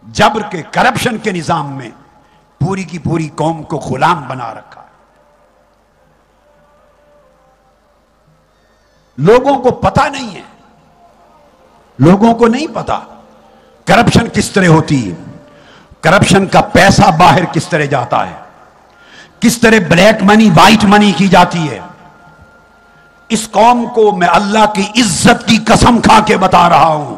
جبر کے کرپشن کے نظام میں پوری کی پوری قوم کو غلام بنا رکھا ہے. لوگوں کو پتہ نہیں ہے، لوگوں کو نہیں پتا کرپشن کس طرح ہوتی ہے، کرپشن کا پیسہ باہر کس طرح جاتا ہے، کس طرح بلیک منی وائٹ منی کی جاتی ہے. اس قوم کو میں اللہ کی عزت کی قسم کھا کے بتا رہا ہوں،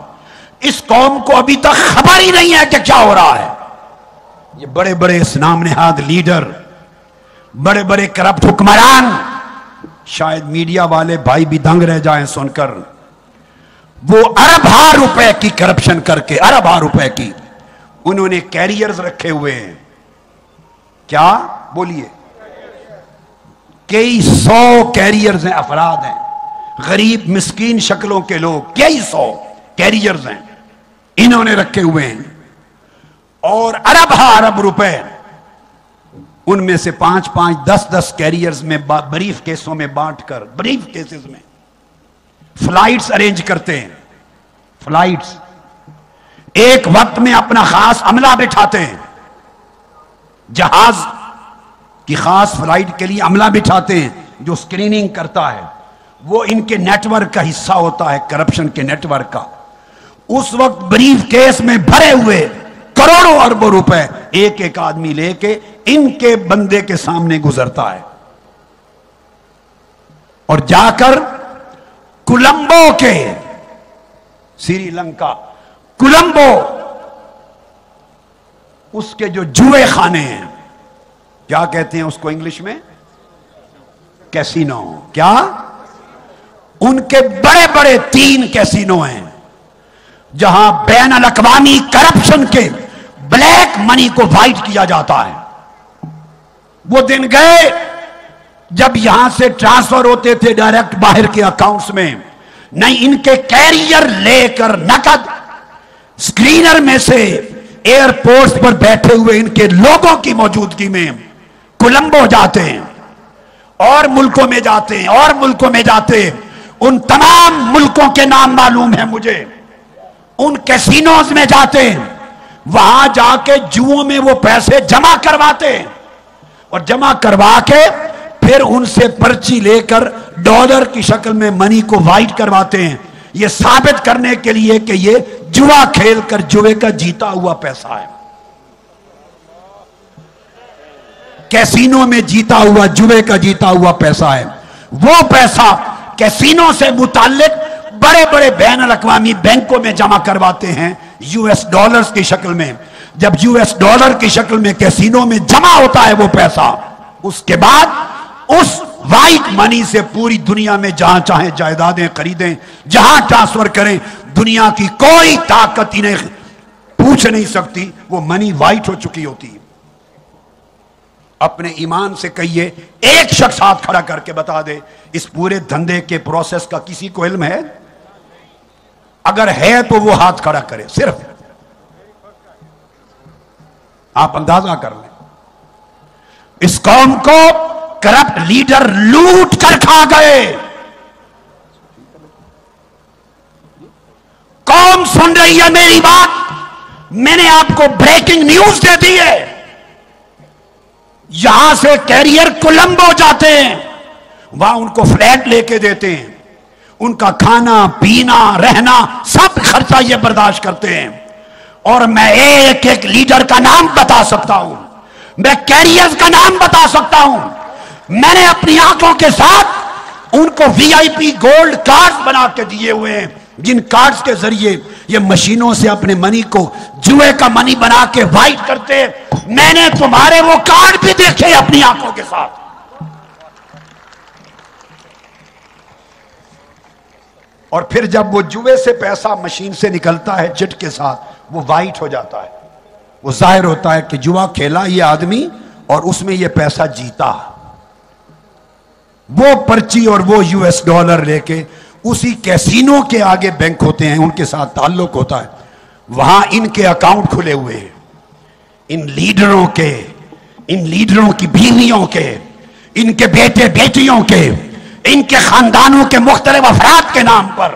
اس قوم کو ابھی تک خبر ہی نہیں ہے کہ کیا ہو رہا ہے. یہ بڑے بڑے اسلام نہاد لیڈر، بڑے بڑے کرپٹ حکمران، شاید میڈیا والے بھائی بھی دنگ رہ جائیں سن کر، وہ ارب ہار روپے کی کرپشن کر کے، ارب ہار روپے کی انہوں نے کیریئرز رکھے ہوئے ہیں. کیا بولیے؟ کئی سو کیریئرز ہیں، افراد ہیں، غریب مسکین شکلوں کے لوگ، کئی سو کیریئرز ہیں انہوں نے رکھے ہوئے ہیں، اور ارب ہا ارب روپے ان میں سے 5-5 10-10 کیریئرز میں بریف کیسوں میں بانٹ کر، بریف کیسز میں فلائٹس ارینج کرتے ہیں. فلائٹس ایک وقت میں اپنا خاص عملہ بٹھاتے ہیں، جہاز کی خاص فلائٹ کے لیے عملہ بٹھاتے ہیں جو سکریننگ کرتا ہے، وہ ان کے نیٹ ورک کا حصہ ہوتا ہے، کرپشن کے نیٹ ورک کا. اس وقت بریف کیس میں بھرے ہوئے کروڑوں اربوں روپے ایک ایک آدمی لے کے ان کے بندے کے سامنے گزرتا ہے، اور جا کر کولمبو کے، سری لنکا کولمبو، اس کے جو جوئے خانے ہیں، کیا کہتے ہیں اس کو انگلش میں؟ کیسینو. کیا؟ ان کے بڑے بڑے 3 کیسینو ہیں جہاں بین الاقوامی کرپشن کے بلیک منی کو وائٹ کیا جاتا ہے. وہ دن گئے جب یہاں سے ٹرانسفر ہوتے تھے ڈائریکٹ باہر کے اکاؤنٹس میں، نہیں ان کے کیریئر لے کر نقد سکرینر میں سے ایئرپورٹس پر بیٹھے ہوئے ان کے لوگوں کی موجودگی میں کولمبو جاتے ہیں، اور ملکوں میں جاتے ہیں، اور ملکوں میں جاتے ہیں. ان تمام ملکوں کے نام معلوم ہیں مجھے. ان کیسینوز میں جاتے ہیں، وہاں جا کے جوؤں میں وہ پیسے جمع کرواتے ہیں، اور جمع کروا کے پھر ان سے پرچی لے کر ڈالر کی شکل میں منی کو وائٹ کرواتے ہیں، یہ ثابت کرنے کے لیے کہ یہ جوا کھیل کر جوے کا جیتا ہوا پیسہ ہے. کیسینو میں جیتا ہوا، جوے کا جیتا ہوا پیسہ ہے. وہ پیسہ کیسینو سے متعلق بڑے بڑے بین الاقوامی بینکوں میں جمع کرواتے ہیں یو ایس ڈالرز کی شکل میں. جب یو ایس ڈالر کی شکل میں کیسینو میں جمع ہوتا ہے وہ پیسہ، اس کے بعد اس وائٹ منی سے پوری دنیا میں جہاں چاہیں جائیدادیں خریدیں، جہاں ٹرانسفر کریں، دنیا کی کوئی طاقت انہیں پوچھ نہیں سکتی، وہ منی وائٹ ہو چکی ہوتی ہے. اپنے ایمان سے کہیے، ایک شخص ہاتھ کھڑا کر کے بتا دے اس پورے دھندے کے پروسیس کا کسی کو علم ہے؟ اگر ہے تو وہ ہاتھ کھڑا کرے. صرف آپ اندازہ کر لیں، اس قوم کو کرپٹ لیڈر لوٹ کر کھا گئے. قوم سن رہی ہے میری بات، میں نے آپ کو بریکنگ نیوز دے دی ہے. یہاں سے کیریئر کولمبو جاتے ہیں، وہاں ان کو فلیٹ لے کے دیتے ہیں، ان کا کھانا پینا رہنا سب خرچہ یہ برداشت کرتے ہیں. اور میں ایک ایک لیڈر کا نام بتا سکتا ہوں، میں کیریئرز کا نام بتا سکتا ہوں. میں نے اپنی آنکھوں کے ساتھ ان کو وی آئی پی گولڈ کارڈز بنا کے دیے ہوئے ہیں، جن کارڈز کے ذریعے یہ مشینوں سے اپنے منی کو جوئے کا منی بنا کے وائٹ کرتے. میں نے تمہارے وہ کارڈ بھی دیکھے اپنی آنکھوں کے ساتھ. اور پھر جب وہ جوئے سے پیسہ مشین سے نکلتا ہے چٹ کے ساتھ، وہ وائٹ ہو جاتا ہے. وہ ظاہر ہوتا ہے کہ جوا کھیلا یہ آدمی اور اس میں یہ پیسہ جیتا. وہ پرچی اور وہ یو ایس ڈالر لے کے اسی کیسینو کے آگے بینک ہوتے ہیں، ان کے ساتھ تعلق ہوتا ہے، وہاں ان کے اکاؤنٹ کھلے ہوئے ہیں. ان لیڈروں کے، ان لیڈروں کی بیویوں کے، ان کے بیٹے بیٹیوں کے، ان کے خاندانوں کے مختلف افراد کے نام پر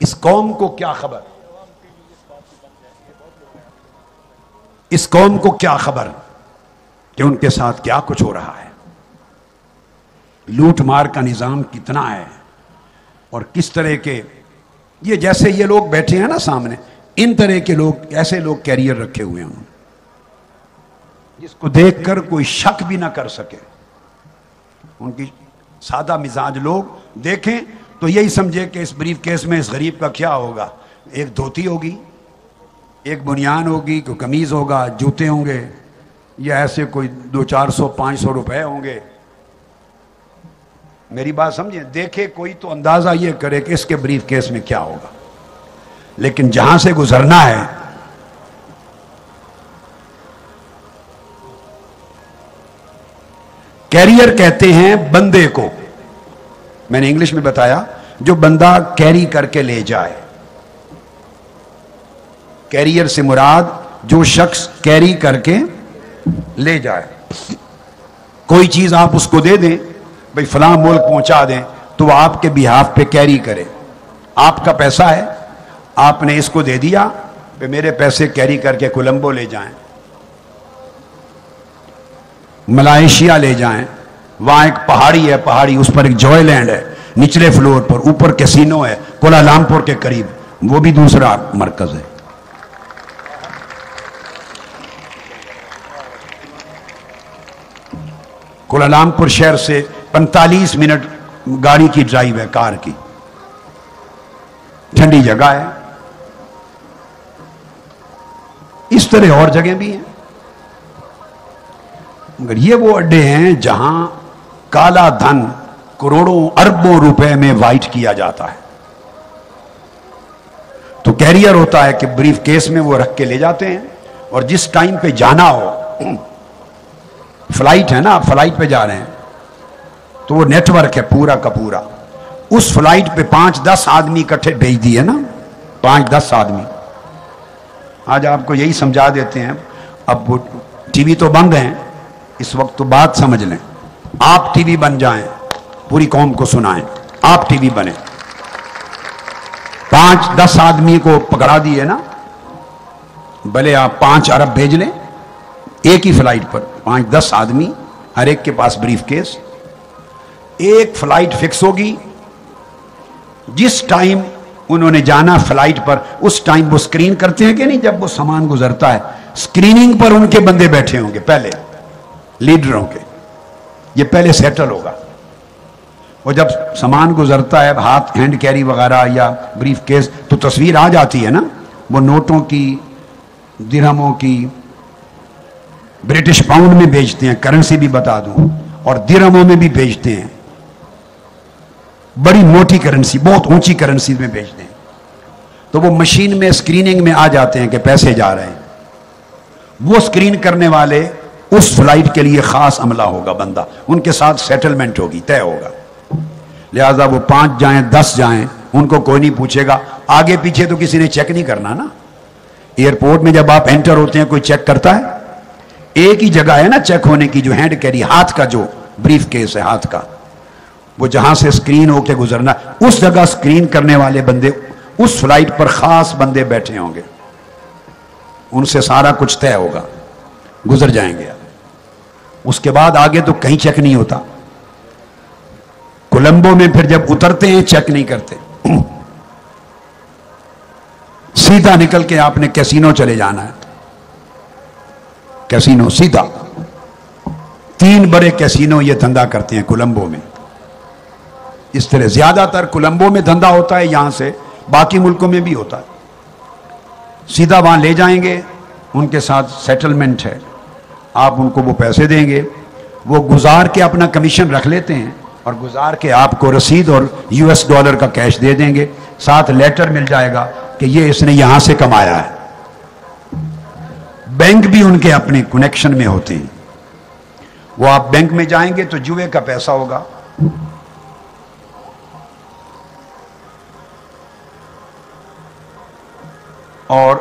اس قوم کو کیا خبر، اس قوم کو کیا خبر کہ ان کے ساتھ کیا کچھ ہو رہا ہے، لوٹ مار کا نظام کتنا ہے، اور کس طرح کے یہ جیسے یہ لوگ بیٹھے ہیں نا سامنے، ان طرح کے لوگ، ایسے لوگ کیریئر رکھے ہوئے ہیں جس کو دیکھ کر کوئی شک بھی نہ کر سکے. ان کی سادہ مزاج لوگ دیکھیں تو یہی سمجھے کہ اس بریف کیس میں اس غریب کا کیا ہوگا، ایک دھوتی ہوگی، ایک بنیان ہوگی، کوئی قمیض ہوگا، جوتے ہوں گے، یا ایسے کوئی 200-400-500 روپے ہوں گے. میری بات سمجھیں، دیکھے کوئی تو اندازہ یہ کرے کہ اس کے بریف کیس میں کیا ہوگا، لیکن جہاں سے گزرنا ہے کیریئر کہتے ہیں بندے کو، میں نے انگلش میں بتایا، جو بندہ کیری کر کے لے جائے. کیریئر سے مراد جو شخص کیری کر کے لے جائے. کوئی چیز آپ اس کو دے دیں، بھئی فلاں ملک پہنچا دیں، تو وہ آپ کے بیہاف پہ کیری کرے. آپ کا پیسہ ہے، آپ نے اس کو دے دیا کہ میرے پیسے کیری کر کے کولمبو لے جائیں، ملائیشیا لے جائیں. وہاں ایک پہاڑی ہے، پہاڑی اس پر ایک جوائے لینڈ ہے، نچلے فلور پر، اوپر کیسینو ہے کوالالمپور کے قریب، وہ بھی دوسرا مرکز ہے. کوالالمپور شہر سے 45 منٹ گاڑی کی ڈرائیو ہے، کار کی، ٹھنڈی جگہ ہے. اس طرح اور جگہ بھی ہیں، مگر یہ وہ اڈے ہیں جہاں کالا دھن کروڑوں اربوں روپے میں وائٹ کیا جاتا ہے. تو کیریئر ہوتا ہے کہ بریف کیس میں وہ رکھ کے لے جاتے ہیں، اور جس ٹائم پہ جانا ہو، فلائٹ ہے نا، آپ فلائٹ پہ جا رہے ہیں تو وہ نیٹ ورک ہے پورا کا پورا، اس فلائٹ پہ 5-10 آدمی اکٹھے بھیج دیے نا، 5-10 آدمی. آج آپ کو یہی سمجھا دیتے ہیں. اب وہ ٹی وی تو بند ہیں اس وقت، تو بات سمجھ لیں، آپ ٹی وی بن جائیں، پوری قوم کو سنائیں، آپ ٹی وی بنیں. 5-10 آدمی کو پکڑا دیے نا، بھلے آپ 5 ارب بھیج لیں ایک ہی فلائٹ پر، 5-10 آدمی، ہر ایک کے پاس بریف کیس. ایک فلائٹ فکس ہوگی، جس ٹائم انہوں نے جانا فلائٹ پر، اس ٹائم وہ سکرین کرتے ہیں کہ نہیں، جب وہ سامان گزرتا ہے سکریننگ پر ان کے بندے بیٹھے ہوں گے، پہلے لیڈروں کے، یہ پہلے سیٹل ہوگا. اور جب سامان گزرتا ہے، ہاتھ ہینڈ کیری وغیرہ یا بریف کیس، تو تصویر آ جاتی ہے نا، وہ نوٹوں کی، درہموں کی، برٹش پاؤنڈ میں بیچتے ہیں، کرنسی بھی بتا دوں، اور درہموں میں بھی بیچتے ہیں، بڑی موٹی کرنسی، بہت اونچی کرنسی میں بیچتے ہیں. تو وہ مشین میں سکریننگ میں آ جاتے ہیں کہ پیسے جا رہے ہیں. وہ سکرین کرنے والے اس فلائٹ کے لیے خاص عملہ ہوگا، بندہ، ان کے ساتھ سیٹلمنٹ ہوگی، طے ہوگا. لہذا وہ 5 جائیں 10 جائیں، ان کو کوئی نہیں پوچھے گا. آگے پیچھے تو کسی نے چیک نہیں کرنا نا. ایئرپورٹ میں جب آپ انٹر ہوتے ہیں کوئی چیک کرتا ہے؟ ایک ہی جگہ ہے نا چیک ہونے کی، جو ہینڈ کیری، ہاتھ کا جو بریف کیس ہے، ہاتھ کا، وہ جہاں سے سکرین ہو کے گزرنا، اس جگہ سکرین کرنے والے بندے، اس فلائٹ پر خاص بندے بیٹھے ہوں گے، ان سے سارا کچھ طے ہوگا، گزر جائیں گے. اس کے بعد آگے تو کہیں چیک نہیں ہوتا. کولمبو میں پھر جب اترتے ہیں چیک نہیں کرتے، سیدھا نکل کے آپ نے کیسینو چلے جانا ہے. کیسینو سیدھا، 3 بڑے کیسینو یہ دھندا کرتے ہیں کولمبو میں. اس طرح زیادہ تر کولمبو میں دھندا ہوتا ہے، یہاں سے باقی ملکوں میں بھی ہوتا ہے. سیدھا وہاں لے جائیں گے، ان کے ساتھ سیٹلمنٹ ہے، آپ ان کو وہ پیسے دیں گے، وہ گزار کے اپنا کمیشن رکھ لیتے ہیں، اور گزار کے آپ کو رسید اور $US کا کیش دے دیں گے، ساتھ لیٹر مل جائے گا کہ یہ اس نے یہاں سے کمایا ہے. بینک بھی ان کے اپنے کنیکشن میں ہوتے ہیں. وہ آپ بینک میں جائیں گے تو جوئے کا پیسہ ہوگا، اور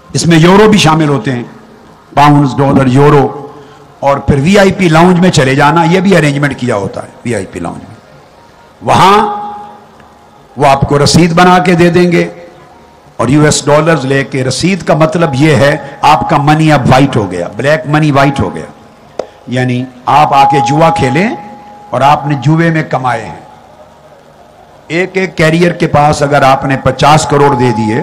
اس میں یورو بھی شامل ہوتے ہیں، پاؤنڈز، ڈالر، یورو. اور پھر وی آئی پی لاؤنج میں چلے جانا، یہ بھی ارینجمنٹ کیا ہوتا ہے. وی آئی پی لاؤنج میں وہاں وہ آپ کو رسید بنا کے دے دیں گے اور US ڈالرز لے کے. رسید کا مطلب یہ ہے آپ کا منی اب وائٹ ہو گیا, بلیک منی وائٹ ہو گیا. یعنی آپ آ کے جوا کھیلیں اور آپ نے جوے میں کمائے ہیں. ایک ایک کیریئر کے پاس اگر آپ نے 50 کروڑ دے دیے,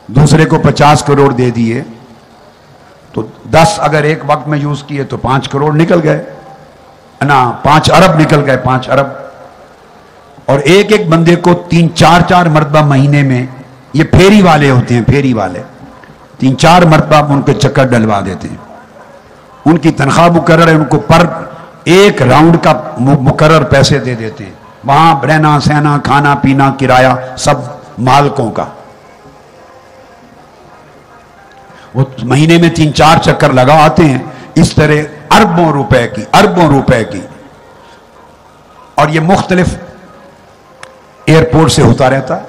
دوسرے کو 50 کروڑ دے دیے, تو 10 اگر ایک وقت میں یوز کیے تو 5 کروڑ نکل گئے نا, 5 ارب نکل گئے, 5 ارب. اور ایک ایک بندے کو 3-4 مرتبہ مہینے میں, یہ پھیری والے ہوتے ہیں, پھیری والے 3-4 مرتبہ ان کے چکر ڈلوا دیتے ہیں. ان کی تنخواہ مقرر ہے, ان کو پر ایک راؤنڈ کا مقرر پیسے دے دیتے ہیں. وہاں رہنا سہنا کھانا پینا کرایہ سب مالکوں کا. وہ مہینے میں 3-4 چکر لگا آتے ہیں. اس طرح اربوں روپے کی. اور یہ مختلف ایئرپورٹ سے ہوتا رہتا ہے,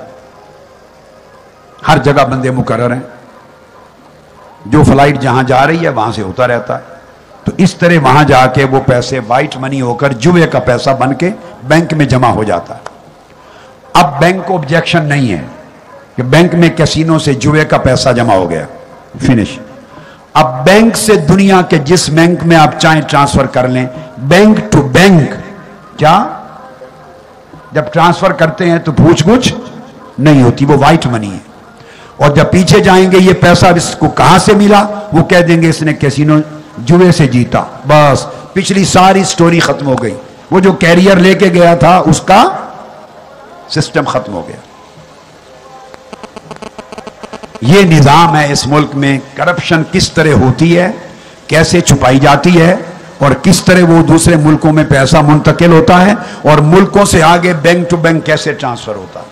ہر جگہ بندے مقرر ہیں, جو فلائٹ جہاں جا رہی ہے وہاں سے ہوتا رہتا ہے. تو اس طرح وہاں جا کے وہ پیسے وائٹ منی ہو کر جوے کا پیسہ بن کے بینک میں جمع ہو جاتا ہے. اب بینک کو آبجیکشن نہیں ہے کہ بینک میں کیسینو سے جوے کا پیسہ جمع ہو گیا, فنش. اب بینک سے دنیا کے جس بینک میں آپ چاہیں ٹرانسفر کر لیں, بینک ٹو بینک. کیا جب ٹرانسفر کرتے ہیں تو پوچھ گچھ نہیں ہوتی, وہ وائٹ منی ہے. اور جب پیچھے جائیں گے یہ پیسہ اس کو کہاں سے ملا, وہ کہہ دیں گے اس نے کیسینو جوے سے جیتا. بس پچھلی ساری سٹوری ختم ہو گئی. وہ جو کیریئر لے کے گیا تھا اس کا سسٹم ختم ہو گیا. یہ نظام ہے اس ملک میں. کرپشن کس طرح ہوتی ہے, کیسے چھپائی جاتی ہے, اور کس طرح وہ دوسرے ملکوں میں پیسہ منتقل ہوتا ہے, اور ملکوں سے آگے بینک ٹو بینک کیسے ٹرانسفر ہوتا ہے.